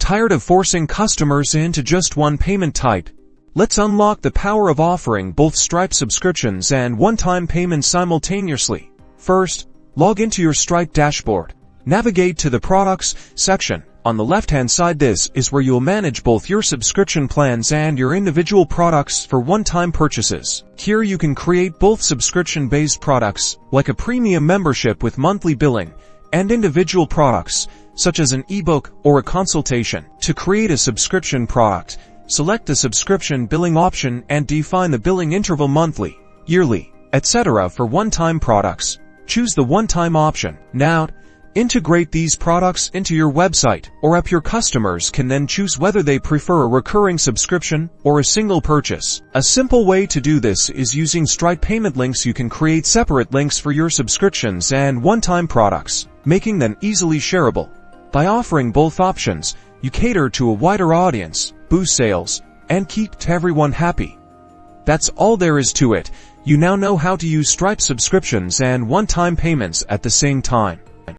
Tired of forcing customers into just one payment type? Let's unlock the power of offering both Stripe subscriptions and one-time payments simultaneously. First, log into your Stripe dashboard. Navigate to the Products section. On the left-hand side, this is where you'll manage both your subscription plans and your individual products for one-time purchases. Here you can create both subscription-based products, like a premium membership with monthly billing, and individual products, such as an ebook or a consultation. To create a subscription product, select the subscription billing option and define the billing interval monthly, yearly, etc. for one-time products. Choose the one-time option. Now, integrate these products into your website or app. Your customers can then choose whether they prefer a recurring subscription or a single purchase. A simple way to do this is using Stripe payment links. You can create separate links for your subscriptions and one-time products, making them easily shareable. By offering both options, you cater to a wider audience, boost sales, and keep everyone happy. That's all there is to it. You now know how to use Stripe subscriptions and one-time payments at the same time.